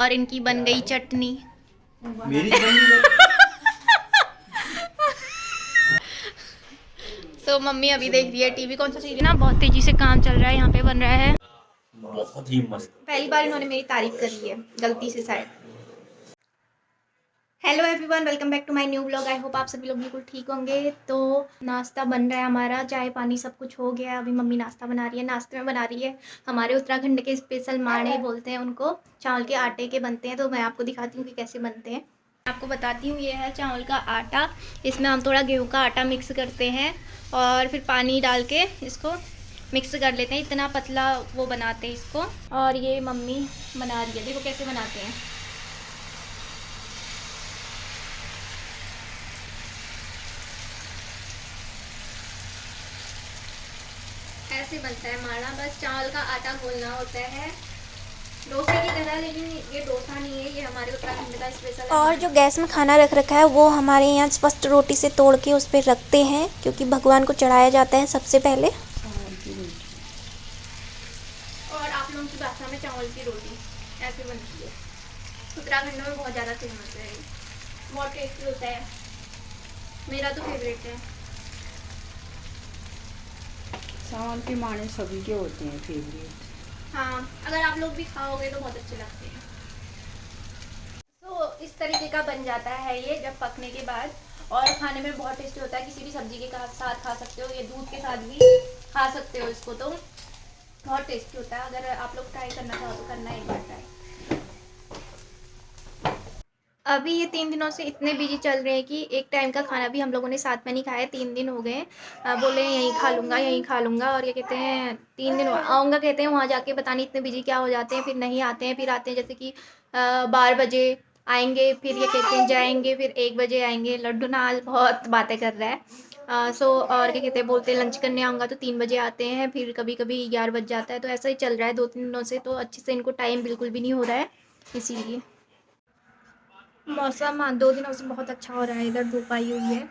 और इनकी बन गई चटनी। मेरी तो बन नहीं गई। सो मम्मी अभी देख रही है टीवी। कौन सा सीरियल ना, बहुत तेजी से काम चल रहा है यहाँ पे, बन रहा है। बहुत ही मस्त। पहली बार इन्होंने मेरी तारीफ करी है गलती से शायद। Hello everyone, welcome back to my new blog. I hope आप सभी लोग बिल्कुल ठीक होंगे। तो नाश्ता बन रहा है हमारा, चाय पानी सब कुछ हो गया है। अभी मम्मी नाश्ता बना रही है। नाश्ते में बना रही है हमारे उत्तराखंड के स्पेशल माणे बोलते हैं उनको, चावल के आटे के बनते हैं। तो मैं आपको दिखाती हूँ कि कैसे बनते हैं। आपको बताती हूँ, ये है चावल का आटा। इसमें हम थोड़ा गेहूँ का आटा मिक्स करते हैं और फिर पानी डाल के इसको मिक्स कर लेते हैं। इतना पतला वो बनाते हैं इसको। और ये मम्मी बना रही है, देखो कैसे बनाते हैं। ऐसे बनता है माड़ा, बस चावल का आटा घोलना होता है डोसे की तरह। लेकिन ये डोसा नहीं है, ये हमारे उत्तराखंड का स्पेशल है। और जो गैस में खाना रख रखा है वो हमारे यहाँ स्पष्ट रोटी से तोड़ के उस पर रखते हैं, क्योंकि भगवान को चढ़ाया जाता है सबसे पहले। और आप लोगों की भाषा में चावल की रोटी ऐसे बनती है। उत्तराखंड में बहुत ज़्यादा फेमस है, बहुत टेस्टी होता है। मेरा तो फेवरेट है। चावल के माने सभी के होते हैं फेवरेट। हाँ, अगर आप लोग भी खाओगे तो बहुत अच्छे लगते हैं। तो इस तरीके का बन जाता है ये जब पकने के बाद। और खाने में बहुत टेस्टी होता है। किसी भी सब्जी के साथ खा सकते हो, ये दूध के साथ भी खा सकते हो इसको। तो बहुत टेस्टी होता है। अगर आप लोग ट्राई करना चाहो तो करना एक बार ट्राई। अभी ये 3 दिनों से इतने बिजी चल रहे हैं कि एक टाइम का खाना भी हम लोगों ने साथ में नहीं खाया। 3 दिन हो गए। बोले यहीं खा लूँगा यहीं खा लूँगा। और ये कहते हैं 3 दिन आऊँगा, कहते हैं वहाँ जाके पता नहीं इतने बिजी क्या हो जाते हैं, फिर नहीं आते हैं। फिर आते हैं जैसे कि 12 बजे आएंगे, फिर ये कहते हैं जाएंगे, फिर 1 बजे आएंगे। लड्डू ना आज बहुत बातें कर रहा है। सो और क्या कहते हैं, बोलते हैं लंच करने आऊँगा तो 3 बजे आते हैं, फिर कभी कभी 11 बज जाता है। तो ऐसा ही चल रहा है 2-3 दिनों से। तो अच्छे से इनको टाइम बिल्कुल भी नहीं हो रहा है, इसीलिए। मौसम 2 दिनों से बहुत अच्छा हो रहा है। इधर धूप आई हुई है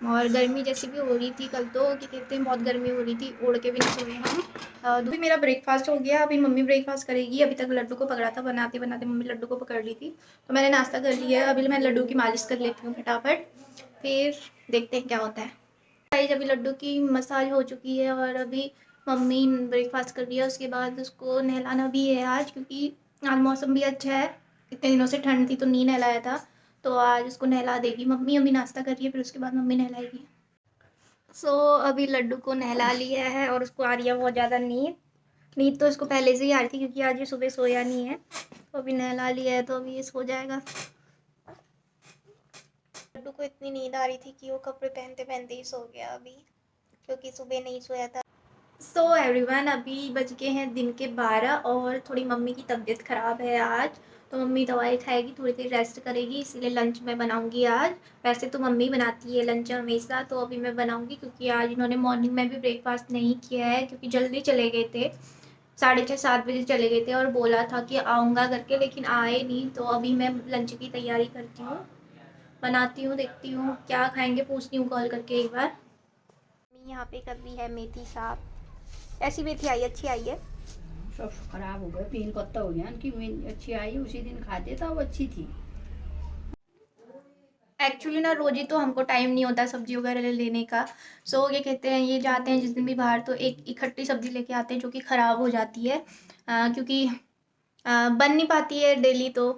और गर्मी जैसी भी हो रही थी। कल तो क्या कहते हैं बहुत गर्मी हो रही थी, ओढ़ के भी नहीं सोए हम। अभी मेरा ब्रेकफास्ट हो गया। अभी मम्मी ब्रेकफास्ट करेगी। अभी तक लड्डू को पकड़ा था, बनाते बनाते मम्मी लड्डू को पकड़ ली थी। तो मैंने नाश्ता कर लिया है। अभी मैं लड्डू की मालिश कर लेती हूँ फटाफट, फिर देखते हैं क्या होता है। गाइस, अभी लड्डू की मसाज हो चुकी है और अभी मम्मी ब्रेकफास्ट कर रही है। उसके बाद उसको नहलाना भी है आज, क्योंकि आज मौसम भी अच्छा है। इतने दिनों से ठंड थी तो नहीं नहलाया था, तो आज उसको नहला देगी मम्मी। अभी नाश्ता कर रही है, फिर उसके बाद मम्मी नहलाएगी। अभी लड्डू को नहला लिया है और उसको आ रही है बहुत ज़्यादा नींद। नींद तो इसको पहले से ही आ रही थी, क्योंकि आज ये सुबह सोया नहीं है। तो अभी नहला लिया है तो अभी ये सो जाएगा। लड्डू को इतनी नींद आ रही थी कि वो कपड़े पहनते पहनते ही सो गया अभी, क्योंकि सुबह नहीं सोया था। एवरीवन, अभी बज गए हैं दिन के 12 और थोड़ी मम्मी की तबीयत ख़राब है आज। तो मम्मी दवाई खाएगी, थोड़ी देर रेस्ट करेगी, इसीलिए लंच मैं बनाऊंगी आज। वैसे तो मम्मी बनाती है लंच हमेशा, तो अभी मैं बनाऊंगी, क्योंकि आज इन्होंने मॉर्निंग में भी ब्रेकफास्ट नहीं किया है, क्योंकि जल्दी चले गए थे। 6:30-7 बजे चले गए थे और बोला था कि आऊँगा करके, लेकिन आए नहीं। तो अभी मैं लंच की तैयारी करती हूँ, बनाती हूँ, देखती हूँ क्या खाएंगे, पूछती हूँ कॉल करके एक बार। यहाँ पे कर रही है मेथी साफ। ऐसी मेथी आई, अच्छी आई है। सब खराब हो गए, 3 पत्ता हो गया उनकी। अच्छी आई उसी दिन खाते था, वो अच्छी थी। एक्चुअली ना रोज ही तो हमको टाइम नहीं होता सब्जी वगैरह लेने का। ये कहते हैं, ये जाते हैं जिस दिन भी बाहर तो एक इकट्ठी सब्जी लेके आते हैं, जो कि ख़राब हो जाती है। क्योंकि बन नहीं पाती है डेली। तो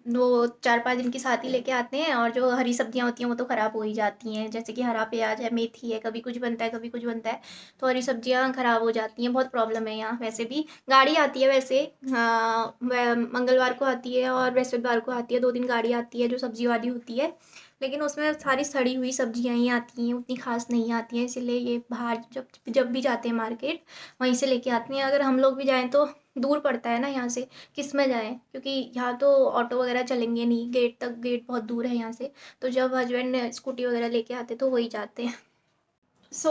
वो 4-5 दिन की साथ ही लेके आते हैं, और जो हरी सब्जियां होती हैं वो तो ख़राब हो ही जाती हैं। जैसे कि हरा प्याज है, मेथी है, कभी कुछ बनता है कभी कुछ बनता है। तो हरी सब्जियां ख़राब हो जाती हैं, बहुत प्रॉब्लम है यहाँ। वैसे भी गाड़ी आती है, वैसे मंगलवार को आती है और बृहस्पतिवार को आती है। 2 दिन गाड़ी आती है जो सब्जी वाली होती है, लेकिन उसमें सारी सड़ी हुई सब्जियां ही आती हैं, उतनी खास नहीं आती हैं। इसीलिए ये बाहर जब जब भी जाते हैं मार्केट, वहीं से लेके आती हैं। अगर हम लोग भी जाएँ तो दूर पड़ता है ना यहाँ से, किस में जाएँ, क्योंकि यहाँ तो ऑटो वगैरह चलेंगे नहीं, गेट तक, गेट बहुत दूर है यहाँ से। तो जब हस्बैंड स्कूटी वगैरह लेके आते तो वही जाते हैं।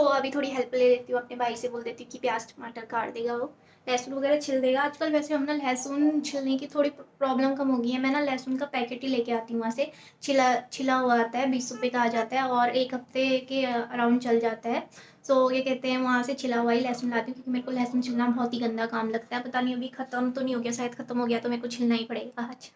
अभी थोड़ी हेल्प ले लेती हूँ अपने भाई से, बोल देती हूँ कि प्याज टमाटर काट देगा वो, लहसुन वगैरह छिल देगा। आजकल वैसे हम ना लहसुन छिलने की थोड़ी प्रॉब्लम कम हो गई है। मैं ना लहसुन का पैकेट ही लेके आती हूँ वहाँ से। छिला छिला हुआ आता है, 20 रुपये का आ जाता है और 1 हफ्ते के अराउंड चल जाता है। सो ये कहते हैं वहाँ से छिला हुआ ही लहसुन लाती हूँ, क्योंकि मेरे को लहसुन छिलना बहुत ही गंदा काम लगता है। पता नहीं अभी ख़त्म तो नहीं हो गया, शायद ख़त्म हो गया तो मेरे को छिलना ही पड़ेगा आज।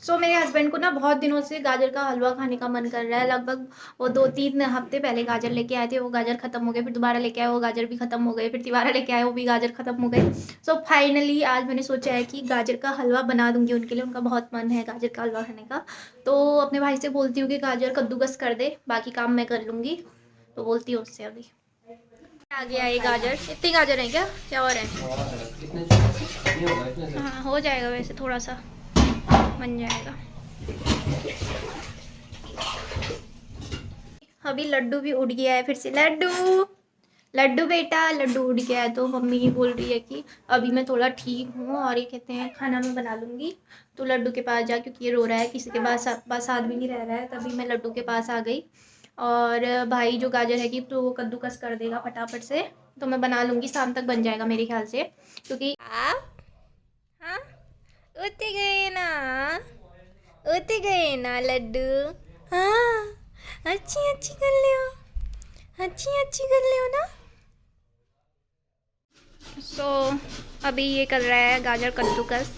सो मेरे हस्बैंड को ना बहुत दिनों से गाजर का हलवा खाने का मन कर रहा है। लगभग वो 2-3 हफ्ते पहले गाजर लेके आए थे, वो गाजर ख़त्म हो गए, फिर दोबारा लेके आए, वो गाजर भी ख़त्म हो गए, फिर दोबारा लेके आए, वो भी गाजर ख़त्म हो गए। सो फाइनली आज मैंने सोचा है कि गाजर का हलवा बना दूंगी उनके लिए, उनका बहुत मन है गाजर का हलवा खाने का। तो अपने भाई से बोलती हूँ कि गाजर कद्दूकस कर दे, बाकी काम मैं कर लूँगी। तो बोलती हूँ उससे अभी। आ गया ये गाजर। इतनी गाजर है क्या और है? हाँ हो जाएगा, वैसे थोड़ा सा बन जाएगा। अभी लड्डू भी उड़ गया है फिर से। लड्डू बेटा, लड्डू उड़ गया है। तो मम्मी बोल रही है कि अभी मैं थोड़ा ठीक हूँ और ये कहते हैं खाना मैं बना लूँगी, तो लड्डू के पास जा, क्योंकि ये रो रहा है, किसी के पास साथ भी नहीं रह रहा है। तभी मैं लड्डू के पास आ गई। और भाई जो गाजर है कि तो वो कद्दूकस कर देगा फटाफट से, तो मैं बना लूँगी, शाम तक बन जाएगा मेरे ख्याल से। क्योंकि आप हाँ उठ गए ना, उठ गए ना लड्डू। हाँ अच्छी कर लियो, अच्छी कर लियो ना। अभी ये कर रहा है गाजर कद्दूकस,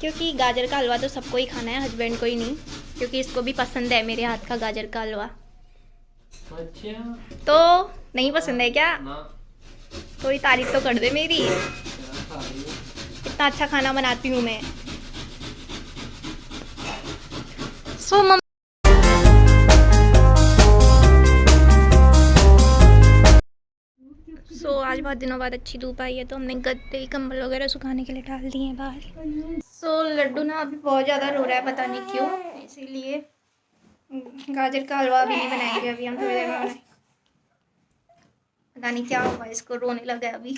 क्योंकि गाजर का हलवा तो सबको ही खाना है, हस्बैंड को ही नहीं, क्योंकि इसको भी पसंद है मेरे हाथ का गाजर का हलवा। तो नहीं पसंद है क्या? थोड़ी तारीफ तो कर दे मेरी, इतना अच्छा खाना बनाती हूँ मैं। आज बहुत दिनों बाद अच्छी धूप आई है, तो हमने गद्दे कंबल वगैरह सुखाने के लिए डाल दिए हैं बाहर। लड्डू ना अभी बहुत ज़्यादा रो रहा है, पता नहीं क्यों, इसीलिए गाजर का हलवा अभी नहीं बनाएंगे, अभी हम थोड़ी देर में बनाएंगे। पता नहीं क्या हुआ, इसको रोने लगा है अभी।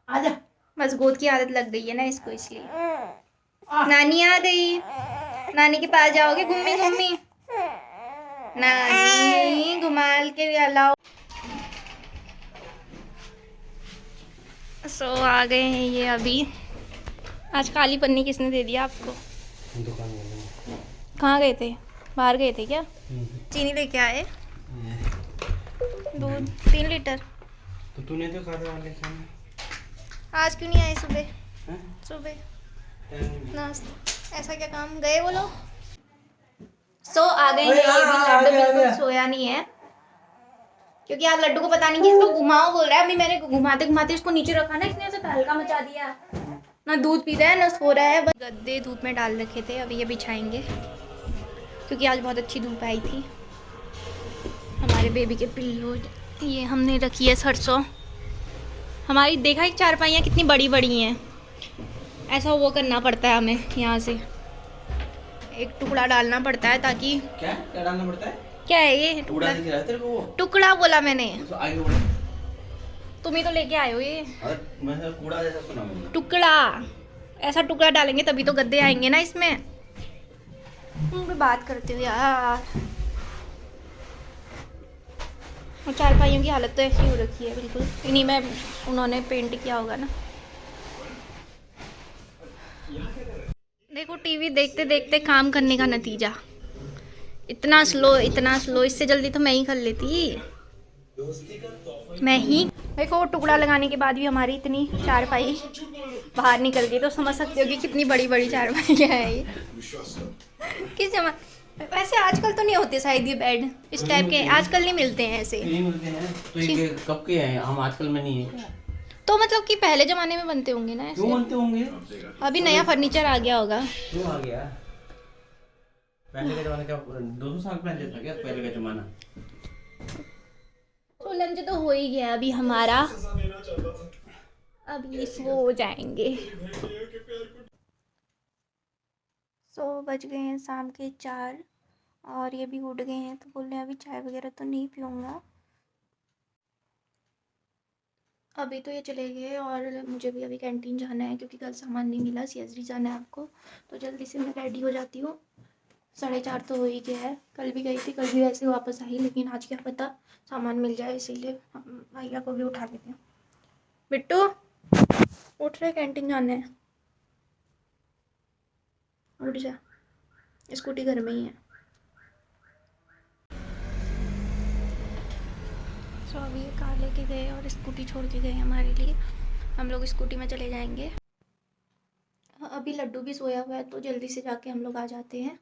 आजा, बस गोद की आदत लग गई है ना इसको, इसलिए। नानी आ गई, नानी के पास जाओगे? घूमी घूमी नानी घुमाल के लाओ। आ गए हैं ये अभी। आज काली पन्नी किसने दे दिया आपको? दुकान वाले। कहाँ गए थे? बाहर गए थे क्या? चीनी लेके आए, दूध 3 लीटर। तो तूने तो खाने वाले खाने आज क्यों नहीं आए सुबह नाश्ता? ऐसा क्या काम गए वो लोग? आ गए हैं ये भी। लड्डू बिल्कुल सोया नहीं है, क्योंकि आप लड्डू को पता नहीं कि इसको घुमाओ बोल रहा है। अभी मैंने घुमाते घुमाते इसको नीचे रखा ना, इसने ऐसे तहलका मचा दिया, ना दूध पी रहा है ना सो रहा है। बस गद्दे धूप में डाल रखे थे, अभी ये बिछाएंगे, क्योंकि आज बहुत अच्छी धूप आई थी। हमारे बेबी के पिल्लो, ये हमने रखी है सरसों। हमारी देखा एक चारपाइयाँ कितनी बड़ी बड़ी हैं, ऐसा वो करना पड़ता है हमें, यहाँ से एक टुकड़ा डालना पड़ता है, ताकि क्या डालना पड़ता है? क्या है ये टुकड़ा दिख रहा है तेरे को? वो टुकड़ा बोला मैंने, तो आगे बढ़ो। तुम ही तो लेके आए हो ये अरे मैं कूड़ा जैसा सुना मैंने। टुकड़ा। ऐसा टुकड़ा डालेंगे तभी तो गद्दे आएंगे ना इसमें। तुम बात करते हो यार। और चारपाइयों की हालत तो ऐसी हो रखी है बिल्कुल, इन्हीं में उन्होंने पेंट किया होगा ना। देखो टीवी देखते देखते काम करने का नतीजा, इतना स्लो, इससे जल्दी तो मैं ही कर लेती। मैं ही देखो, टुकड़ा लगाने के बाद भी हमारी इतनी चारपाई बाहर निकल गई, तो समझ सकते हो कि कितनी बड़ी बड़ी चारपाइयाँ हैं ये। किस जमा वैसे आजकल तो नहीं होते शायद ये बेड इस टाइप के, आजकल नहीं मिलते हैं ऐसे। नहीं मिलते हैं तो ये कब के हैं? हम आजकल में नहीं है तो मतलब कि पहले ज़माने में बनते होंगे ना ऐसे। क्यों बनते होंगे? अभी नया फर्नीचर आ गया होगा। क्यों आ गया? पहले के जमाने का 200 साल पहले था क्या पहले का जमाना? तो लंच तो हो ही गया अभी हमारा, अभी सो जाएंगे। बज गए हैं शाम के 4 और ये भी उठ गए हैं, तो बोल रहे हैं अभी चाय वगैरह तो नहीं पीऊँगा। अभी तो ये चले गए और मुझे भी अभी कैंटीन जाना है, क्योंकि कल सामान नहीं मिला, CSD जाना है आपको। तो जल्दी से मैं रेडी हो जाती हूँ, 4:30 तो हो ही गया है। कल भी गई थी, कल भी वैसे वापस आई, लेकिन आज क्या पता सामान मिल जाए, इसीलिए भैया को भी उठा देती हूँ। बिट्टू उठ रहे, कैंटीन जाना है, उठ जा, स्कूटी घर में ही है। सो अभी ये कार लेके गए और स्कूटी छोड़ के गए हमारे लिए। हम लोग स्कूटी में चले जाएंगे। अभी लड्डू भी सोया हुआ है तो जल्दी से जाके हम लोग आ जाते हैं।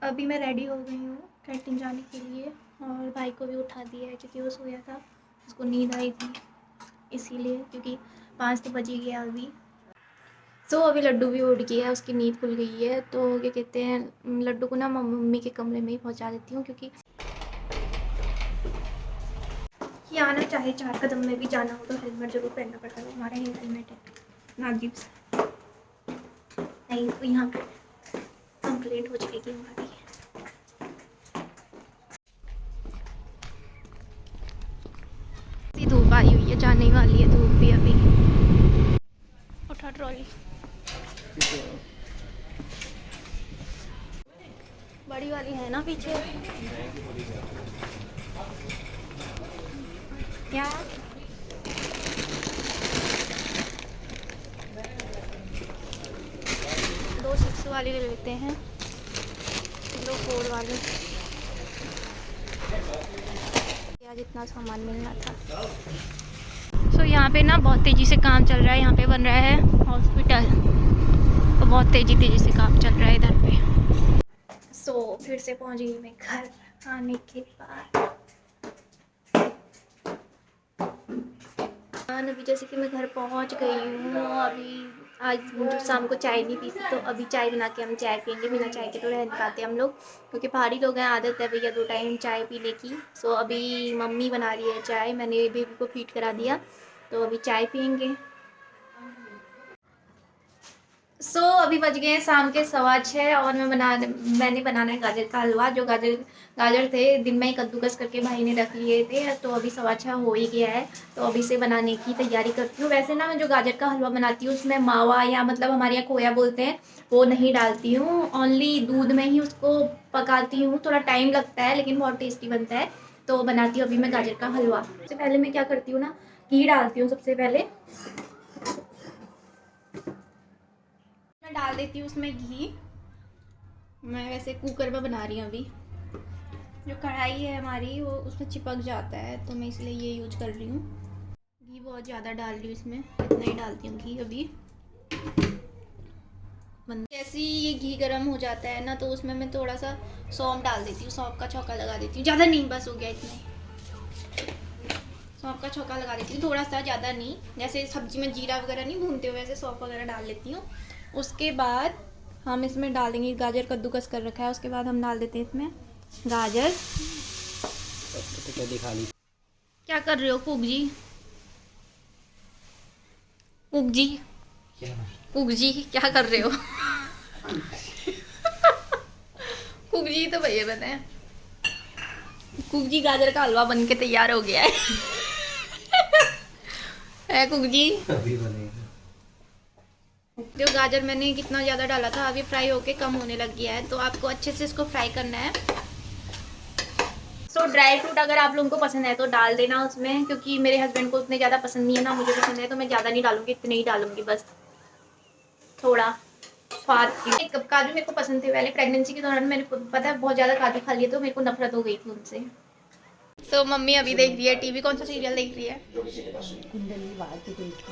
अभी मैं रेडी हो गई हूँ कैंटीन जाने के लिए, और भाई को भी उठा दिया है क्योंकि वो सोया था, उसको नींद आई थी इसीलिए, क्योंकि 5 तो बज ही गया अभी। सो अभी लड्डू भी उठ गया है, उसकी नींद खुल गई है। तो क्या कहते हैं, लड्डू को ना मम्मी के कमरे में ही पहुँचा देती हूँ, क्योंकि आना चाहे 4 कदम में भी जाना हो तो हेलमेट ज़रूर पहनना पड़ता है। हमारा ही हेलमेट है नागिब से, नहीं तो यहाँ पे कंप्लेंट हो जाएगी हमारी। धूप आई हुई है, जाने वाली है धूप भी अभी। उठा ट्रॉली, बड़ी वाली है ना पीछे, क्या 2 6 वाली ले लेते हैं, 2 4 वाली, या जितना सामान मिलना था। सो यहाँ पे ना बहुत तेज़ी से काम चल रहा है, यहाँ पे बन रहा है हॉस्पिटल, तो बहुत तेज़ी से काम चल रहा है इधर पे। सो फिर से पहुँच गई मैं घर आने के बाद। अभी जैसे कि मैं घर पहुँच गई हूँ। अभी आज शाम को चाय नहीं पी थी, तो अभी चाय बना के हम चाय पियेंगे। बिना चाय के तो रह नहीं पाते हम लोग, क्योंकि पहाड़ी लोग हैं, आदत है भैया 2 टाइम चाय पीने की। सो अभी मम्मी बना रही है चाय, मैंने बेबी को फीड करा दिया, तो अभी चाय पियेंगे। सो अभी बज गए हैं शाम के 6:15 और मैंने बनाना है गाजर का हलवा। जो गाजर थे दिन में ही कद्दूकस करके भाई ने रख लिए थे, तो अभी 6:15 हो ही गया है, तो अभी से बनाने की तैयारी करती हूँ। वैसे ना मैं जो गाजर का हलवा बनाती हूँ उसमें मावा, या मतलब हमारे यहाँ खोया बोलते हैं, वो नहीं डालती हूँ। ओनली दूध में ही उसको पकाती हूँ। थोड़ा टाइम लगता है लेकिन बहुत टेस्टी बनता है, तो बनाती हूँ अभी मैं गाजर का हलवा। सबसे पहले मैं क्या करती हूँ ना, घी डालती हूँ सबसे पहले। मैं डाल देती हूँ उसमें घी। मैं वैसे कुकर में बना रही हूँ अभी। जो कढ़ाई है हमारी वो उसमें चिपक जाता है, तो मैं इसलिए ये यूज कर रही हूँ। घी बहुत ज़्यादा डाल रही हूँ इसमें, इतना ही डालती हूँ घी अभी। जैसे ही ये घी गर्म हो जाता है ना, तो उसमें मैं थोड़ा सा सौंफ डाल देती हूँ, सौंफ का छौंका लगा देती हूँ। ज़्यादा नहीं, बस हो गया इतना ही। सौंफ का छौंका लगा देती हूँ, थोड़ा सा, ज़्यादा नहीं। जैसे सब्जी में जीरा वगैरह नहीं भूनते हुए वैसे सौंफ वगैरह डाल लेती हूँ। उसके बाद हम इसमें डाल देंगे, गाजर कद्दूकस कर रखा है, उसके बाद हम डाल देते हैं इसमें गाजर। क्या कर रहे हो कुक जी? कुक जी, कुक जी क्या कर रहे हो? कुक जी तो भैया बताएं। कुक जी गाजर का हलवा बन के तैयार हो गया है कुक जी? अभी बनेगा। जो गाजर मैंने कितना ज़्यादा डाला था, अभी फ्राई होके कम होने लग गया है, तो आपको अच्छे से इसको फ्राई करना है। सो ड्राई फ्रूट अगर आप लोगों को पसंद है तो डाल देना उसमें, क्योंकि मेरे हस्बैंड को उतने ज़्यादा पसंद नहीं है ना, मुझे पसंद है, तो मैं ज़्यादा नहीं डालूंगी, इतने ही डालूंगी बस, थोड़ा स्वाद की। काजू मेरे को पसंद थे पहले, प्रेगनेंसी के दौरान मैंने पता है बहुत ज़्यादा काजू खा लिए, तो मेरे को नफरत हो गई थी उनसे। सो मम्मी अभी देख रही है टीवी। कौन सा सीरियल देख रही है?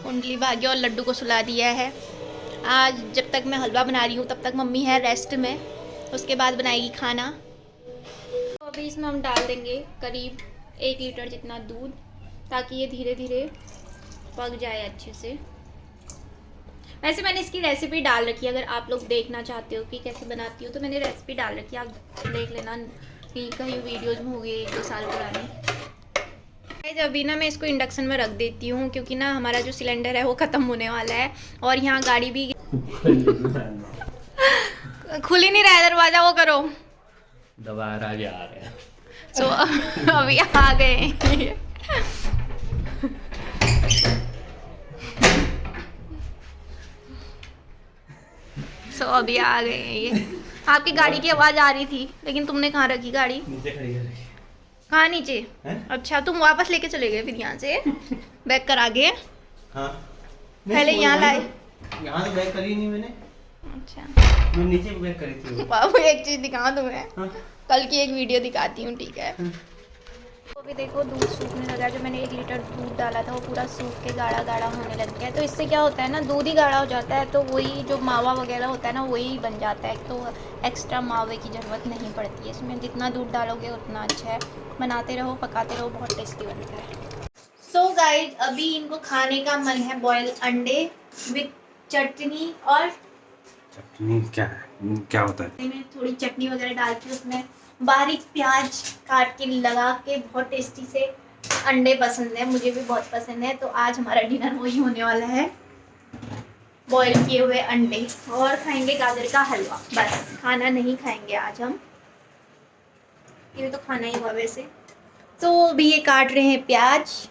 कुंडली भाग्य। और लड्डू को सुला दिया है। आज जब तक मैं हलवा बना रही हूँ तब तक मम्मी है रेस्ट में, उसके बाद बनाएगी खाना। तो अभी इसमें हम डाल देंगे करीब 1 लीटर जितना दूध, ताकि ये धीरे धीरे पक जाए अच्छे से। वैसे मैंने इसकी रेसिपी डाल रखी है, अगर आप लोग देखना चाहते हो कि कैसे बनाती हूँ तो मैंने रेसिपी डाल रखी है, आप देख लेना, कि कहीं वीडियोज़ में हो गई 1-2 साल पुरानी। अभी ना मैं इसको इंडक्शन में रख देती हूँ, क्योंकि ना हमारा जो सिलेंडर है वो ख़त्म होने वाला है, और यहाँ गाड़ी भी खुल ही नहीं रहा है दरवाज़ा, वो करो दोबारा जा रहे हैं। सो अभी आ गए। सो अभी आ गए हैं ये। आपकी गाड़ी की आवाज़ आ रही थी, लेकिन तुमने कहाँ रखी गाड़ी? नीचे खड़ी कर रखी कहाँ नीचे? है। अच्छा, तुम वापस लेके चले गए फिर यहाँ से बैक करा के? हाँ पहले यहाँ लाए। यहाँ तो बैक करी नहीं मैंने, अच्छा, मैं नीचे बैक करी थी। बाबू एक चीज़ दिखाऊँ तुम्हें? हाँ। कल की एक वीडियो दिखाती हूँ, ठीक है? तो अभी देखो दूध सूखने लगा। जो मैंने 1 लीटर दूध डाला था वो पूरा सूख के गाढ़ा गाढ़ा होने लग गया है। तो इससे क्या होता है ना, दूध ही गाढ़ा हो जाता है तो वही जो मावा वगैरह होता है ना वही बन जाता है, तो एक्स्ट्रा मावे की ज़रूरत नहीं पड़ती है इसमें। जितना दूध डालोगे उतना अच्छा है। बनाते रहो, पकाते रहो, बहुत टेस्टी बनता है। सो गाइज, अभी इनको खाने का मन है बॉयल अंडे विथ चटनी, और चटनी क्या होता है? में थोड़ी चटनी वगैरह डाल के उसमें बारीक प्याज काट के लगा के बहुत टेस्टी से अंडे पसंद है, मुझे भी बहुत पसंद है। तो आज हमारा डिनर वही होने वाला है, बॉईल किए हुए अंडे, और खाएंगे गाजर का हलवा। बस, खाना नहीं खाएंगे आज हम, ये तो खाना ही हुआ वैसे। तो अभी ये काट रहे हैं प्याज,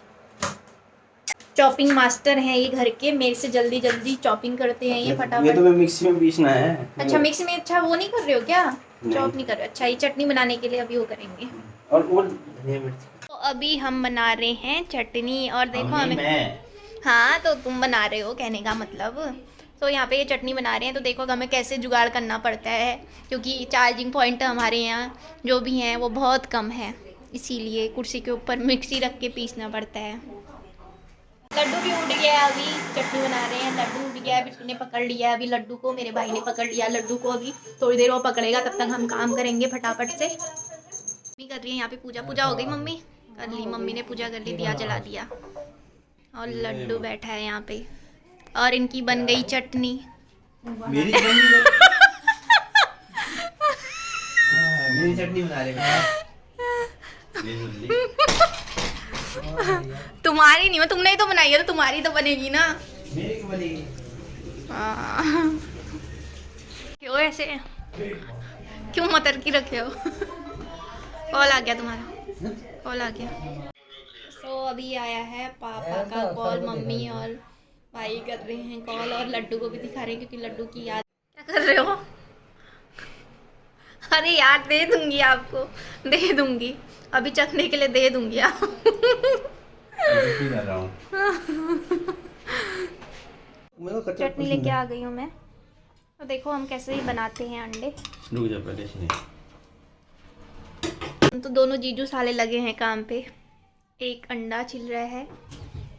चॉपिंग मास्टर हैं ये घर के, मेरे से जल्दी जल्दी चॉपिंग करते हैं ये फटाफट। ये तो मैं मिक्सी में पीसना है। अच्छा, मिक्सी में? अच्छा, वो नहीं कर रहे हो क्या? नहीं। चॉप नहीं कर रहे? अच्छा, ये चटनी बनाने के लिए अभी वो करेंगे। और वो धनिया मिर्च। तो अभी हम बना रहे हैं चटनी, और देखो हमें, मैं हाँ तो तुम बना रहे हो कहने का मतलब। तो यहाँ पे ये चटनी बना रहे हैं, तो देखो हमें कैसे जुगाड़ करना पड़ता है, क्योंकि चार्जिंग पॉइंट हमारे यहाँ जो भी हैं वो बहुत कम है, इसीलिए कुर्सी के ऊपर मिक्सी रख के पीसना पड़ता है। लड्डू भी उठ गया है, अभी चटनी बना रहे हैं। लड्डू उठ गया है, बिट्टू ने पकड़ लिया है अभी लड्डू को, मेरे भाई ने पकड़ लिया लड्डू को। अभी थोड़ी देर वो पकड़ेगा, तब तक हम काम करेंगे फटाफट से। मम्मी कर रही है यहाँ पे पूजा। पूजा हो गई मम्मी? कर ली, मम्मी ने पूजा कर ली, दिया जला दिया, और लड्डू बैठा है यहाँ पे, और इनकी बन गई चटनी। मेरी चटनी बना रहे हैं। तुम्हारी नहीं, तुमने ही तो बनाई है, तो तुम्हारी तो बनेगी ना। मेरी क्यों बनेगी? क्यों ऐसे, क्यों मतर की रखे हो? कॉल आ गया तुम्हारा, कॉल आ गया। सो अभी आया है पापा का कॉल, मम्मी और भाई कर रहे हैं कॉल, और लड्डू को भी दिखा रहे हैं क्योंकि लड्डू की याद। क्या कर रहे हो? अरे यार, दे दूंगी आपको, दे दूंगी, अभी चखने के लिए दे दूंगी आप। चटनी लेके आ गई हूँ मैं। तो देखो हम कैसे ही बनाते हैं अंडे। रुक जा पहले से। हम तो दोनों जीजू साले लगे हैं काम पे, एक अंडा छिल रहा है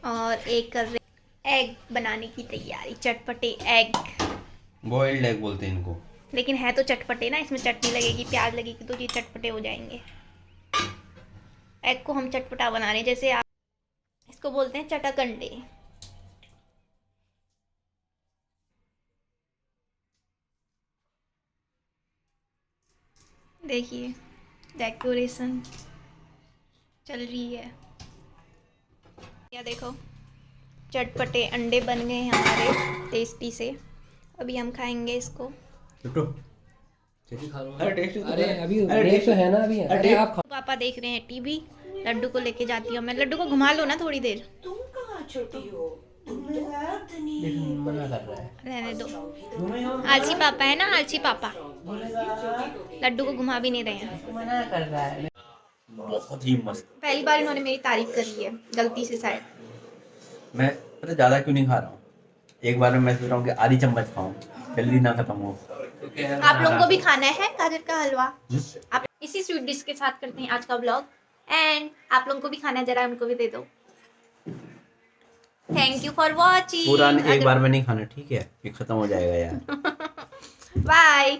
और एक कर रहे एग बनाने की तैयारी, चटपटे एग। बॉइल्ड एग बोलते हैं इनको, लेकिन है तो चटपटे ना, इसमें चटनी लगेगी, प्याज लगेगी, तो ये चटपटे हो जाएंगे। एग को हम चटपटा बना रहे हैं, जैसे आप इसको बोलते हैं चटक अंडे। देखिए डेकोरेशन चल रही है, या देखो चटपटे अंडे बन गए हैं हमारे टेस्टी से। अभी हम खाएंगे इसको। अरे अभी ब्रेक तो है ना अभी। अरे आप पापा देख रहे हैं टीवी, लड्डू को लेके जाती हूँ मैं। लड्डू को घुमा लो ना थोड़ी देर। मना कर रहा है। रहने दो, आलसी पापा है ना, आलसी पापा। लड्डू को घुमा भी नहीं रहे हैं। मना कर रहा है। बहुत ही मस्त। पहली बार इन्होंने मेरी तारीफ करी है, गलती से शायद। मैं पता ज़्यादा क्यों नहीं खा रहा हूँ, एक बार में मैं सोच रहा हूँ कि आधी चम्मच खाऊं, जल्दी ना खत्म हो। आप लोगों को भी खाना है गाजर का हलवा। आप इसी स्वीट डिश के साथ करते हैं आज का व्लॉग, एंड आप लोगों को भी खाना है, जरा उनको भी दे दो। Thank you for watching. पूरा एक बार में नहीं खाना, ठीक है, ये खत्म हो जाएगा यार। बाय।